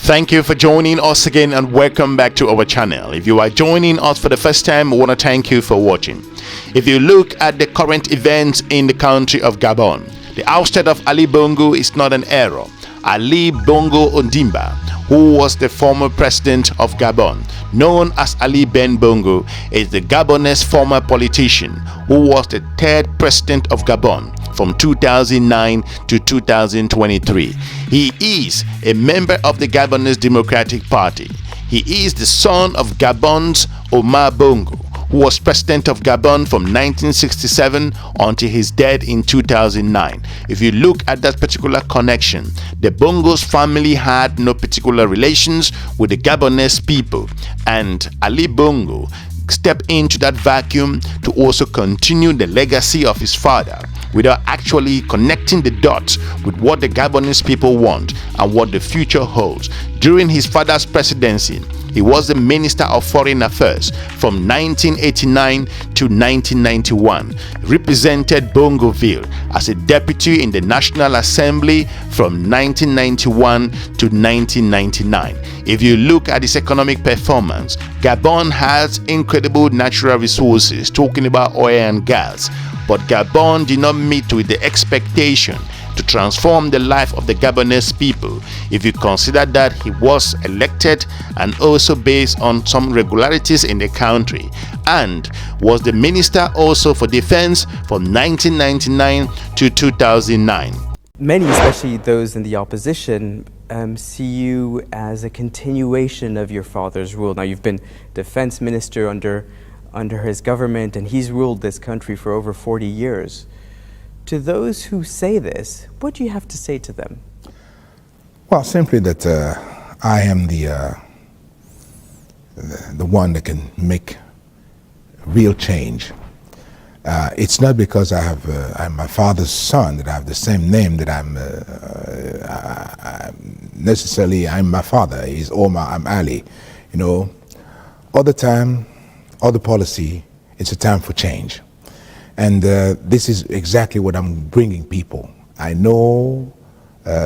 Thank you for joining us again and welcome back to our channel. If you are joining us for the first time, we want to thank you for watching. If you look at the current events in the country of Gabon, the ousted of Ali Bongo is not an error. Ali Bongo Ondimba, who was the former president of Gabon, known as Ali Ben Bongo, is the Gabonese former politician who was the third president of Gabon from 2009 to 2023. He is a member of the Gabonese Democratic Party. He is the son of Gabon's Omar Bongo, who was president of Gabon from 1967 until his death in 2009. If you look at that particular connection, the Bongo's family had no particular relations with the Gabonese people, and Ali Bongo stepped into that vacuum to also continue the legacy of his father without actually connecting the dots with what the Gabonese people want and what the future holds. During his father's presidency, he was the Minister of Foreign Affairs from 1989 to 1991, represented Bongoville as a deputy in the National Assembly from 1991 to 1999. If you look at his economic performance, Gabon has incredible natural resources, talking about oil and gas, but Gabon did not meet with the expectation to transform the life of the Gabonese people. If you consider that he was elected and also based on some regularities in the country, and was the minister also for defense from 1999 to 2009. Many, especially those in the opposition, see you as a continuation of your father's rule. Now, you've been defense minister under his government, and he's ruled this country for over 40 years. To those who say this, what do you have to say to them? Well, simply that I am the one that can make real change. It's not because I'm my father's son that I have the same name that I'm my father. He's Omar, I'm Ali. You know, all the time, all the policy, it's a time for change. And this is exactly what I'm bringing people. I know,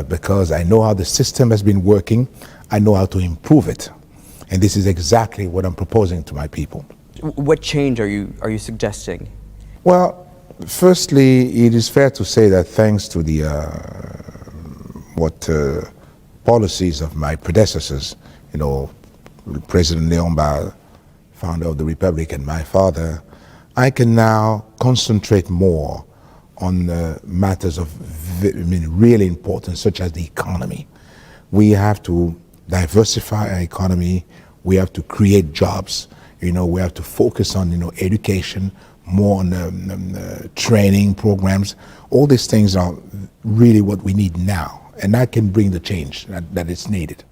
because I know how the system has been working, I know how to improve it. And this is exactly what I'm proposing to my people. What change are you suggesting? Well, firstly, it is fair to say that thanks to the policies of my predecessors, you know, President Léon-Mba, founder of the Republic, and my father, I can now concentrate more on matters of really importance, such as the economy. We have to diversify our economy. We have to create jobs. You know, we have to focus on, you know, education, more on training programs. All these things are really what we need now, and that can bring the change that is needed.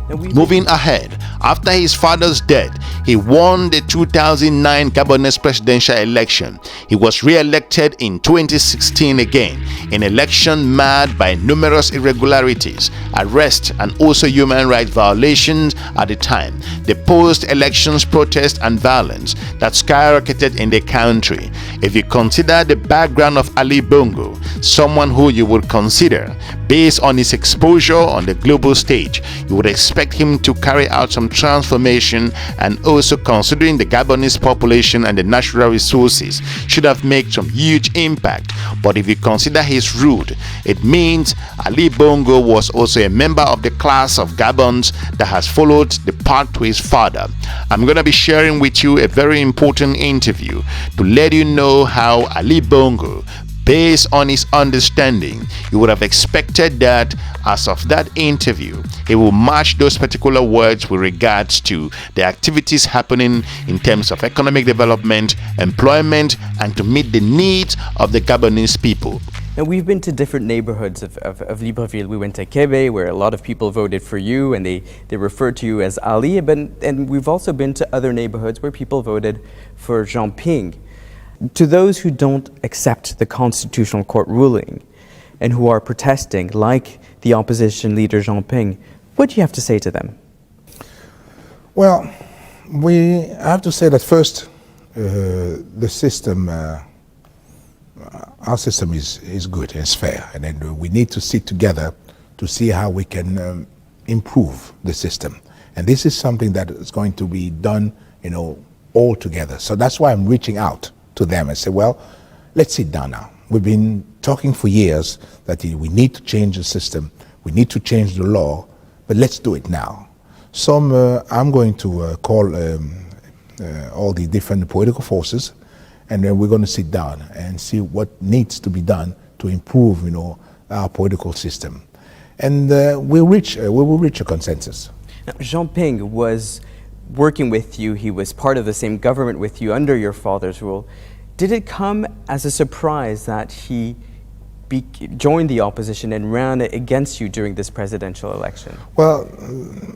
Moving ahead, after his father's death, he won the 2009 Gabonese presidential election. He was re-elected in 2016 again, an election marred by numerous irregularities, arrests, and also human rights violations at the time. The post-elections protests and violence that skyrocketed in the country. If you consider the background of Ali Bongo, someone who you would consider, based on his exposure on the global stage, you would expect him to carry out some transformation, and also considering the Gabonese population and the natural resources should have made some huge impact. But if you consider his route, it means Ali Bongo was also a member of the class of Gabons that has followed the path to his father. I'm going to be sharing with you a very important interview to let you know how Ali Bongo, based on his understanding, you would have expected that as of that interview, he will match those particular words with regards to the activities happening in terms of economic development, employment, and to meet the needs of the Gabonese people. And we've been to different neighborhoods of Libreville. We went to Minkébé, where a lot of people voted for you, and they referred to you as Ali. And we've also been to other neighborhoods where people voted for Jean Ping. To those who don't accept the Constitutional Court ruling and who are protesting, like the opposition leader Jean Ping, what do you have to say to them? Well, we have to say that first, the system, our system is good and it's fair, and then we need to sit together to see how we can improve the system. And this is something that is going to be done, all together. So that's why I'm reaching out to them and say, well, let's sit down now. We've been talking for years that we need to change the system, we need to change the law, but let's do it now. So I'm going to call all the different political forces, and then we're going to sit down and see what needs to be done to improve, our political system. And we will reach a consensus. Now, Jean Ping was working with you, he was part of the same government with you under your father's rule. Did it come as a surprise that he joined the opposition and ran against you during this presidential election? Well,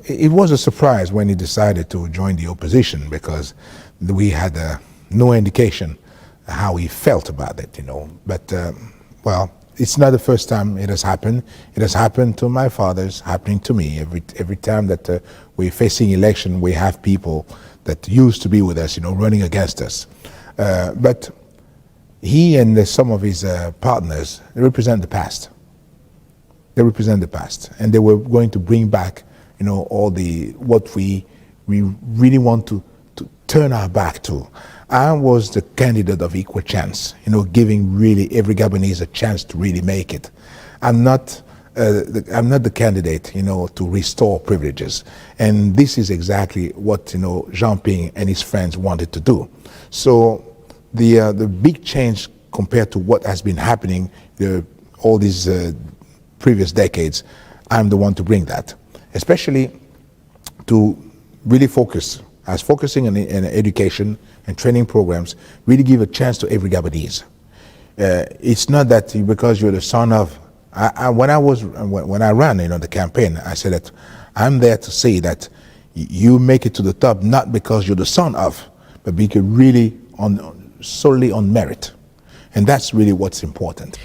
it was a surprise when he decided to join the opposition, because we had no indication how he felt about it, But, well, it's not the first time it has happened. It has happened to my fathers, happening to me. Every time that we're facing election, we have people that used to be with us, running against us. But he and some of his partners, they represent the past. They represent the past, and they were going to bring back, all what we really want to turn our back to. I was the candidate of equal chance, giving really every Gabonese a chance to really make it. I'm not the candidate, to restore privileges, and this is exactly what Jean Ping and his friends wanted to do. So the big change compared to what has been happening all these previous decades, I'm the one to bring that, especially to really focusing on education and training programs, really give a chance to every Gabonese. It's not that because you're the son of. When I ran, the campaign, I said that I'm there to say that you make it to the top not because you're the son of, but because really solely on merit, and that's really what's important.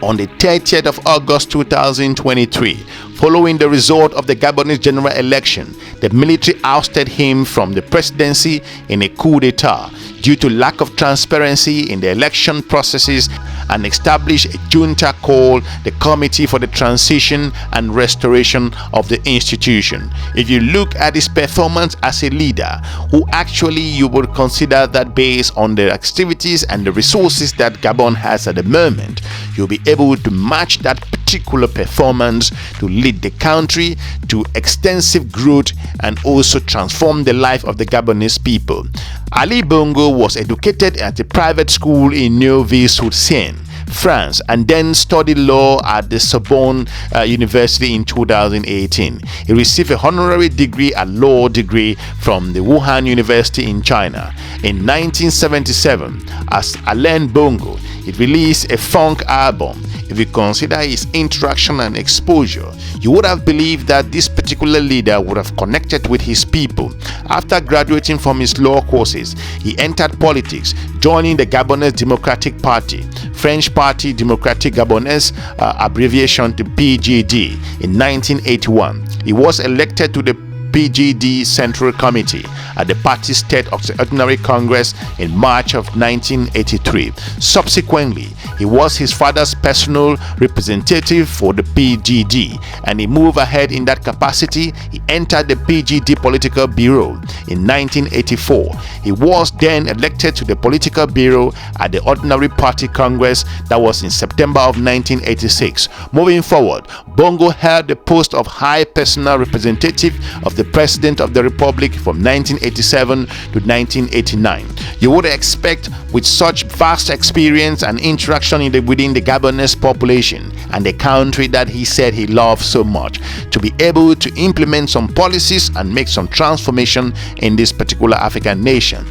On the 30th of August 2023, following the result of the Gabonese general election, the military ousted him from the presidency in a coup d'etat due to lack of transparency in the election processes, and established a junta called the Committee for the Transition and Restoration of the Institution. If you look at his performance as a leader, who actually you would consider that based on the activities and the resources that Gabon has at the moment, you'll be able to match that particular performance to lead the country to extensive growth and also transform the life of the Gabonese people. Ali Bongo was educated at a private school in Neuville-sur-Seine, France, and then studied law at the Sorbonne University in 2018. He received a honorary degree, a law degree, from the Wuhan University in China. In 1977, as Alain Bongo, he released a funk album. If you consider his interaction and exposure, you would have believed that this particular leader would have connected with his people. After graduating from his law courses, he entered politics, joining the Gabonese Democratic Party, French Parti Démocratique Gabonais, abbreviation to PGD, in 1981. He was elected to the PGD Central Committee at the party's State Extraordinary Congress in March of 1983. Subsequently, he was his father's personal representative for the PGD, and he moved ahead in that capacity. He entered the PGD Political Bureau in 1984. He was then elected to the Political Bureau at the Ordinary Party Congress that was in September of 1986. Moving forward, Bongo held the post of High Personal Representative of the President of the Republic from 1987 to 1989. You would expect, with such vast experience and interaction within the Gabonese population and the country that he said he loved so much, to be able to implement some policies and make some transformation in this particular African nation.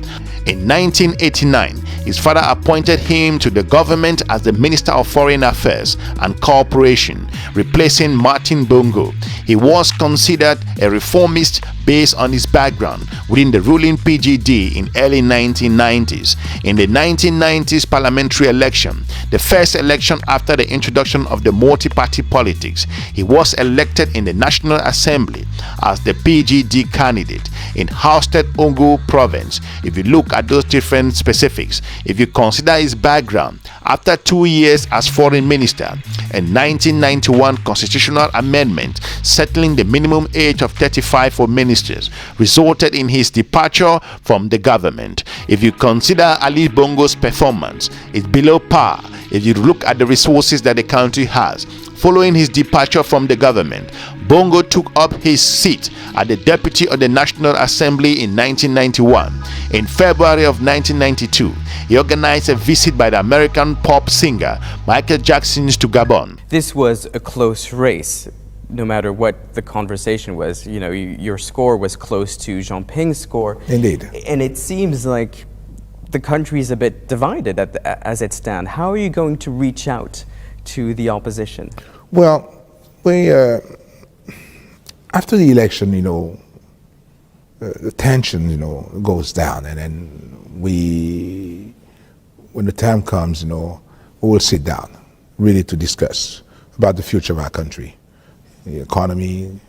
In 1989, his father appointed him to the government as the Minister of Foreign Affairs and Cooperation, replacing Martin Bongo. He was considered a reformist based on his background within the ruling PGD in early 1990s. In the 1990s parliamentary election, the first election after the introduction of the multi-party politics, he was elected in the National Assembly as the PGD candidate in Oungo Province. If you look at those different specifics, if you consider his background, after 2 years as foreign minister, a 1991 constitutional amendment settling the minimum age of 35 for ministers resulted in his departure from the government. If you consider Ali Bongo's performance, it's below par. If you look at the resources that the country has, following his departure from the government, Bongo took up his seat as the deputy of the National Assembly in 1991. In February of 1992, he organized a visit by the American pop singer Michael Jackson to Gabon. This was a close race, no matter what the conversation was. You know, your score was close to Jean Ping's score. Indeed. And it seems like the country is a bit divided as it stands. How are you going to reach out to the opposition? Well, we after the election, you know, the tension, you know, goes down, and then when the time comes, you know, we will sit down, really to discuss about the future of our country, the economy,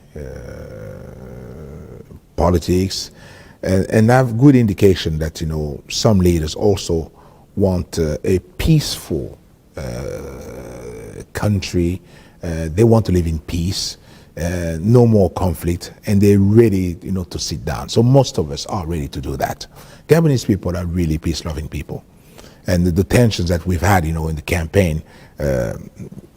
politics, and I have good indication that, you know, some leaders also want a peaceful country. They want to live in peace, no more conflict, and they're ready, you know, to sit down. So most of us are ready to do that. Gabonese people are really peace-loving people, and the tensions that we've had, you know, in the campaign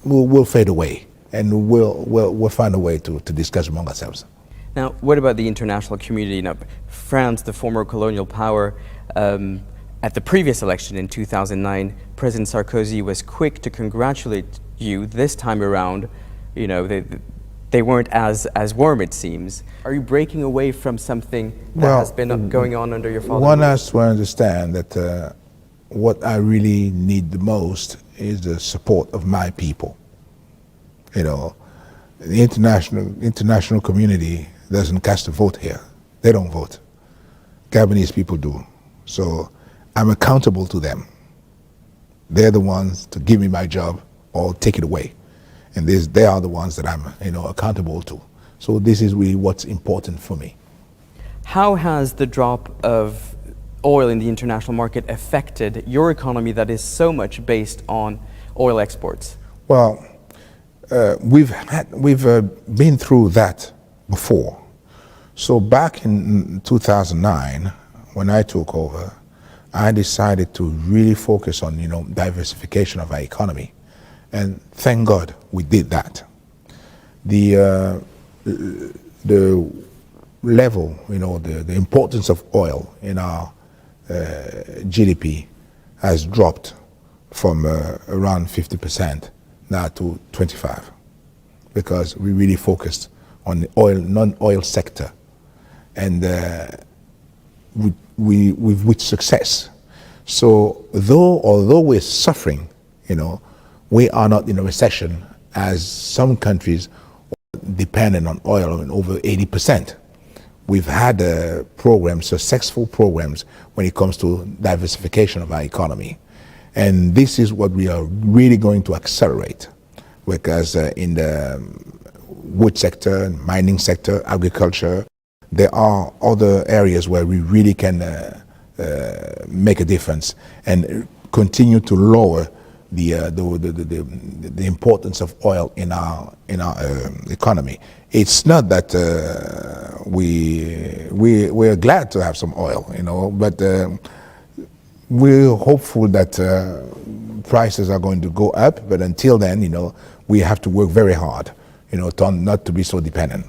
will fade away, and we'll find a way to discuss among ourselves. Now, what about the international community? Now, France, the former colonial power, at the previous election in 2009, President Sarkozy was quick to congratulate you. This time around, you know, they weren't as warm, it seems. Are you breaking away from something that has been going on under your father? One has to understand that what I really need the most is the support of my people. You know, the international community doesn't cast a vote here. They don't vote. Gabonese people do. So I'm accountable to them. They're the ones to give me my job or take it away. And they are the ones that I'm, you know, accountable to. So this is really what's important for me. How has the drop of oil in the international market affected your economy that is so much based on oil exports? Well, we've been through that before. So back in 2009, when I took over, I decided to really focus on, you know, diversification of our economy. And thank God we did that. The level, you know, the importance of oil in our GDP has dropped from around 50% now to 25%, because we really focused on the non-oil sector, and with success. So although we're suffering, you know, we are not in a recession as some countries dependent on oil in over 80%. We've had successful programs when it comes to diversification of our economy. And this is what we are really going to accelerate, because in the wood sector, mining sector, agriculture, there are other areas where we really can make a difference and continue to lower the importance of oil in our economy. It's not that we're glad to have some oil, you know, but we're hopeful that prices are going to go up. But until then, you know, we have to work very hard, you know, not to be so dependent.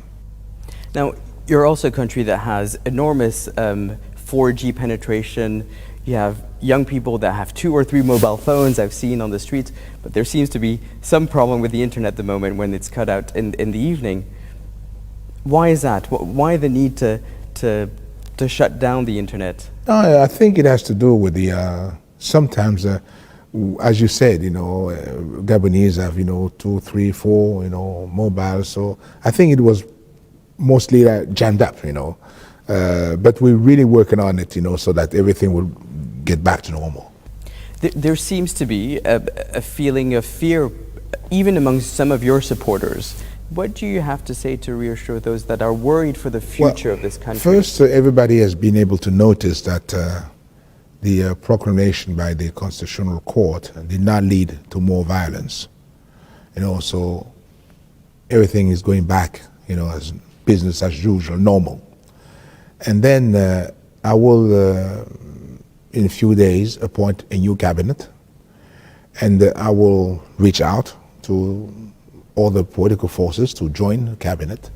Now, you're also a country that has enormous 4G penetration. You have young people that have 2 or 3 mobile phones I've seen on the streets, but there seems to be some problem with the internet at the moment when it's cut out in the evening. Why is that? Why the need to shut down the internet? I think it has to do with the sometimes, as you said, you know, Gabonese have, you know, 2, 3, 4, you know, mobiles. So I think it was mostly jammed up, but we're really working on it, so that everything will get back to normal. There seems to be a feeling of fear even among some of your supporters. What do you have to say to reassure those that are worried for the future of this country? First, everybody has been able to notice that the proclamation by the Constitutional Court did not lead to more violence. So everything is going back, as business as usual, normal. And then I will, in a few days, appoint a new cabinet, and I will reach out to all the political forces to join the cabinet.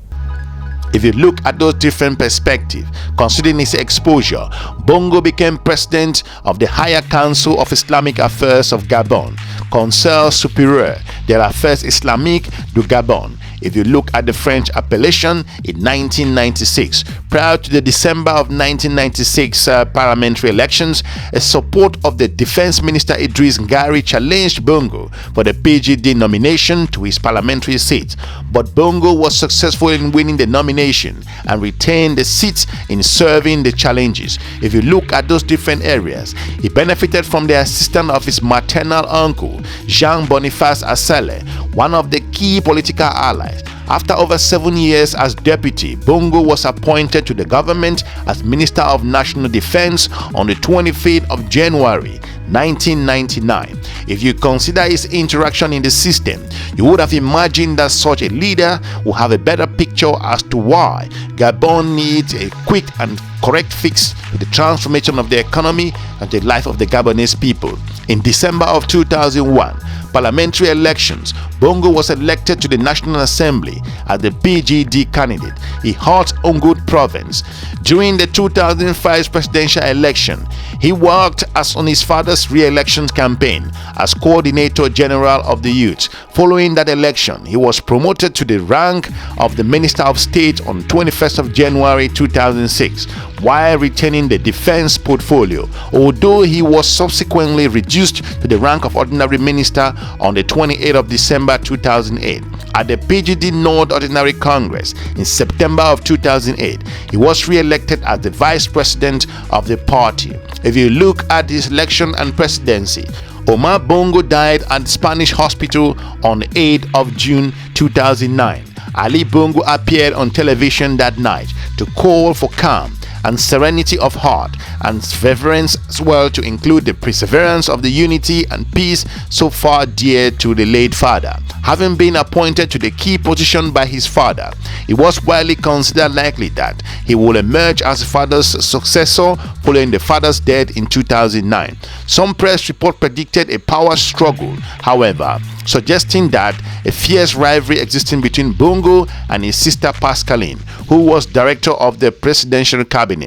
If you look at those different perspectives, considering his exposure, Bongo became president of the Higher Council of Islamic Affairs of Gabon, Conseil Supérieur de l'Affaires Islamiques du Gabon. If you look at the French appellation in 1996, prior to the December of 1996 parliamentary elections, a support of the Defense Minister Idriss Ngari challenged Bongo for the PGD nomination to his parliamentary seat, but Bongo was successful in winning the nomination and retained the seat in serving the challenges. If you look at those different areas, he benefited from the assistance of his maternal uncle, Jean-Boniface Assele, one of the key political allies. After over 7 years as deputy, Bongo was appointed to the government as Minister of National Defense on the 25th of January 1999. If you consider his interaction in the system, you would have imagined that such a leader will have a better picture as to why Gabon needs a quick and correct fix to the transformation of the economy and the life of the Gabonese people. In December of 2001, parliamentary elections, Bongo was elected to the National Assembly as the PGD candidate. He held Ongoud province. During the 2005 presidential election, he worked as on his father's re-election campaign as Coordinator General of the Youth. Following that election, he was promoted to the rank of the Minister of State on 21st of January 2006, while retaining the defense portfolio, although he was subsequently reduced to the rank of Ordinary Minister on the 28th of December 2008. At the PGD North Ordinary Congress in September of 2008, he was re-elected as the Vice President of the party. If you look at his election and presidency, Omar Bongo died at the Spanish hospital on the 8th of June 2009. Ali Bongo appeared on television that night to call for calm and serenity of heart and reverence as well, to include the perseverance of the unity and peace so far dear to the late father. Having been appointed to the key position by his father, it was widely considered likely that he will emerge as his father's successor following the father's death in 2009. Some press report predicted a power struggle, however, suggesting that a fierce rivalry existing between Bongo and his sister Pascaline, who was director of the presidential cabinet.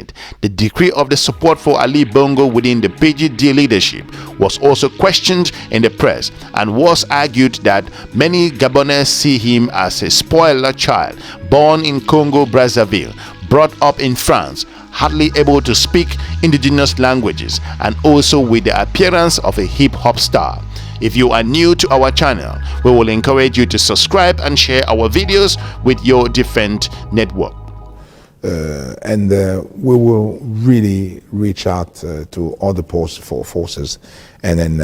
The degree of the support for Ali Bongo within the PGD leadership was also questioned in the press, and was argued that many Gabonese see him as a spoiler child, born in Congo Brazzaville, brought up in France, hardly able to speak indigenous languages, and also with the appearance of a hip-hop star. If you are new to our channel, we will encourage you to subscribe and share our videos with your different network. And we will really reach out to other forces and then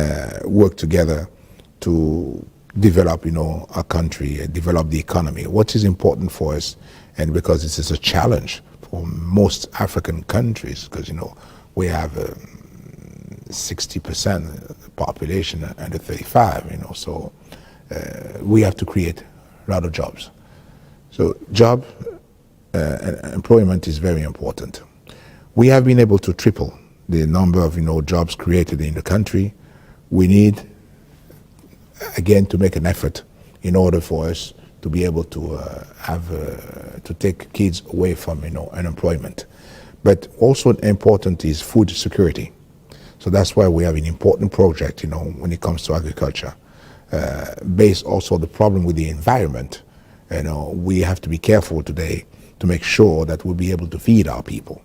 work together to develop, our country, develop the economy. What is important for us, and because this is a challenge for most African countries, because, we have 60% population under 35, so we have to create a lot of jobs. So and employment is very important. We have been able to triple the number of jobs created in the country. We need again to make an effort in order for us to be able to to take kids away from unemployment. But also important is food security. So that's why we have an important project when it comes to agriculture, based also on the problem with the environment. We have to be careful today to make sure that we'll be able to feed our people.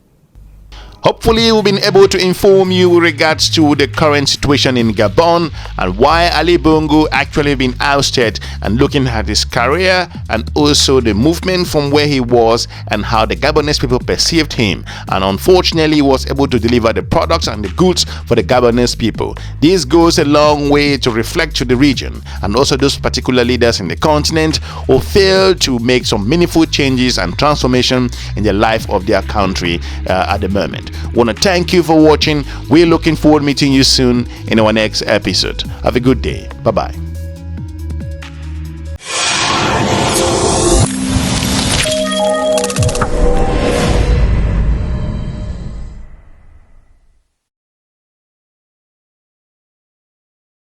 Hopefully, we've been able to inform you with regards to the current situation in Gabon and why Ali Bongo actually been ousted, and looking at his career and also the movement from where he was and how the Gabonese people perceived him. And unfortunately, he was able to deliver the products and the goods for the Gabonese people. This goes a long way to reflect to the region and also those particular leaders in the continent who failed to make some meaningful changes and transformation in the life of their country at the moment. Want to thank you for watching. We're looking forward to meeting you soon in our next episode. Have a good day. Bye bye.